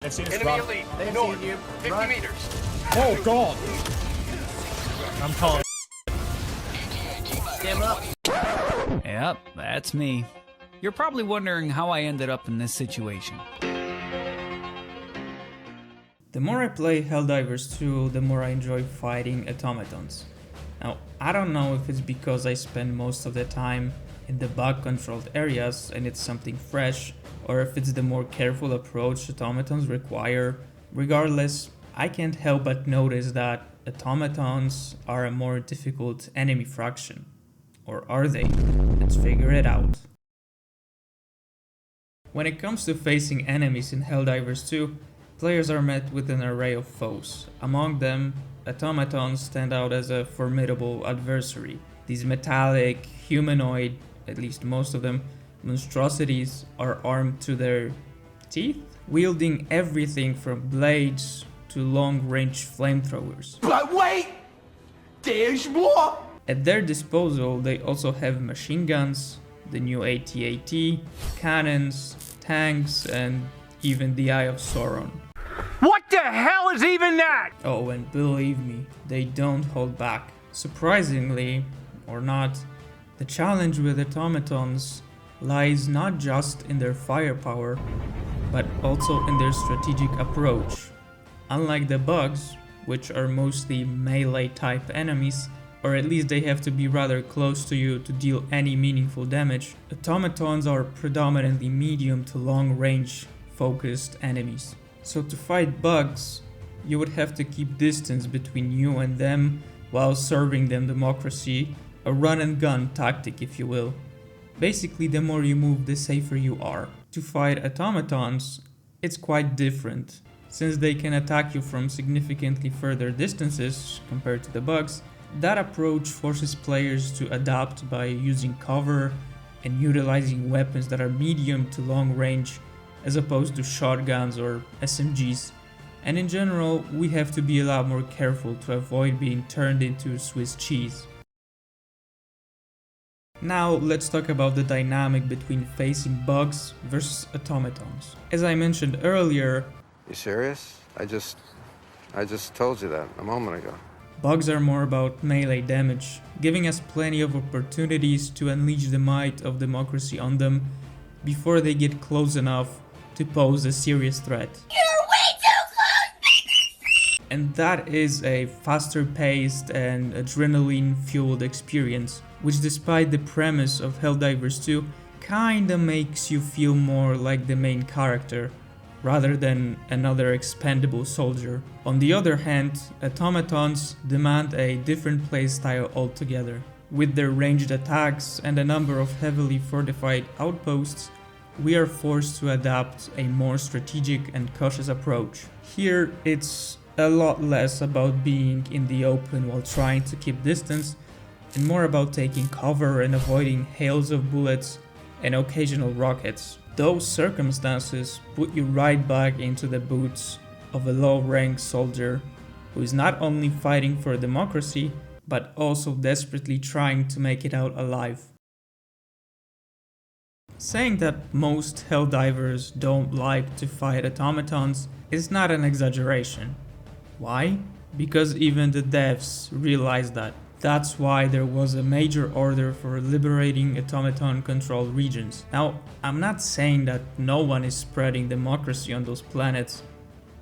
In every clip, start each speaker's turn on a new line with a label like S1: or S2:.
S1: Enemy elite, north, 50 meters.
S2: Oh god!
S3: I'm calling.
S4: Stand up.
S5: Yep, that's me. You're probably wondering how I ended up in this situation.
S6: The more I play Helldivers 2, the more I enjoy fighting automatons. Now, I don't know if it's because I spend most of the time in the bug-controlled areas and it's something fresh, or if it's the more careful approach automatons require. Regardless, I can't help but notice that automatons are a more difficult enemy fraction. Or are they? Let's figure it out. When it comes to facing enemies in Helldivers 2, players are met with an array of foes. Among them, automatons stand out as a formidable adversary. These metallic, humanoid, at least most of them, monstrosities are armed to their teeth, wielding everything from blades to long-range flamethrowers.
S4: But wait! There's more!
S6: At their disposal, they also have machine guns, the new AT-AT, cannons, tanks, and even the Eye of Sauron.
S1: What the hell is even that?
S6: Oh, and believe me, they don't hold back. Surprisingly, or not, the challenge with automatons lies not just in their firepower, but also in their strategic approach. Unlike the bugs, which are mostly melee type enemies, or at least they have to be rather close to you to deal any meaningful damage, automatons are predominantly medium to long range focused enemies. So to fight bugs, you would have to keep distance between you and them while serving them democracy, a run and gun tactic if you will. Basically, the more you move, the safer you are. To fight automatons, it's quite different. Since they can attack you from significantly further distances compared to the bugs, that approach forces players to adapt by using cover and utilizing weapons that are medium to long range as opposed to shotguns or SMGs. And in general, we have to be a lot more careful to avoid being turned into Swiss cheese. Now let's talk about the dynamic between facing bugs versus automatons. As I mentioned earlier,
S7: You serious? I just told you that a moment ago.
S6: bugs are more about melee damage, giving us plenty of opportunities to unleash the might of democracy on them before they get close enough to pose a serious threat.
S4: You're way too close!
S6: And that is a faster paced and adrenaline fueled experience, which despite the premise of Helldivers 2, kinda makes you feel more like the main character, rather than another expendable soldier. On the other hand, automatons demand a different playstyle altogether. With their ranged attacks and a number of heavily fortified outposts, we are forced to adapt a more strategic and cautious approach. Here, it's a lot less about being in the open while trying to keep distance, and more about taking cover and avoiding hails of bullets and occasional rockets. Those circumstances put you right back into the boots of a low-ranked soldier who is not only fighting for democracy, but also desperately trying to make it out alive. Saying that most Helldivers don't like to fight automatons is not an exaggeration. Why? Because even the devs realized that. That's why there was a major order for liberating automaton-controlled regions. Now, I'm not saying that no one is spreading democracy on those planets,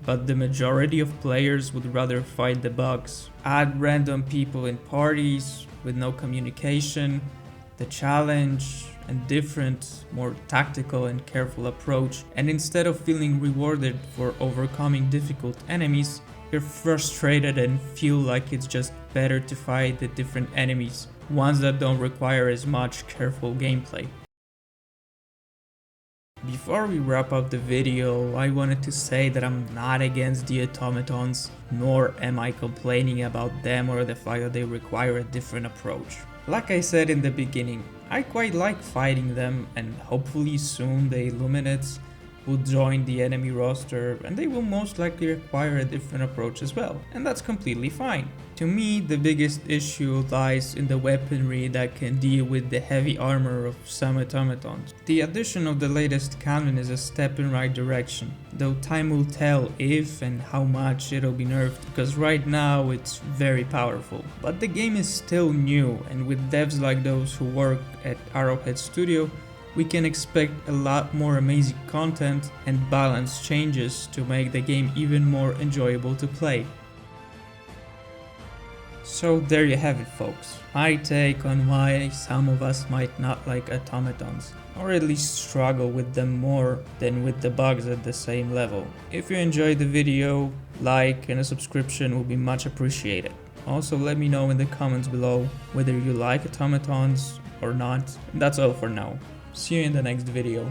S6: but the majority of players would rather fight the bugs. Add random people in parties with no communication, the challenge, and different, more tactical and careful approach, and instead of feeling rewarded for overcoming difficult enemies, you're frustrated and feel like it's just better to fight the different enemies, ones that don't require as much careful gameplay. Before we wrap up the video, I wanted to say that I'm not against the automatons, nor am I complaining about them or the fact that they require a different approach. Like I said in the beginning, I quite like fighting them, and hopefully soon the Illuminates will join the enemy roster, and they will most likely require a different approach as well, and that's completely fine. To me, the biggest issue lies in the weaponry that can deal with the heavy armor of some automatons. The addition of the latest cannon is a step in right direction, though time will tell if and how much it'll be nerfed, because right now it's very powerful. But the game is still new, and with devs like those who work at Arrowhead Studio, we can expect a lot more amazing content and balance changes to make the game even more enjoyable to play. So there you have it, folks. My take on why some of us might not like automatons, or at least struggle with them more than with the bugs at the same level. If you enjoyed the video, like and a subscription will be much appreciated. Also, let me know in the comments below whether you like automatons or not. And that's all for now. See you in the next video.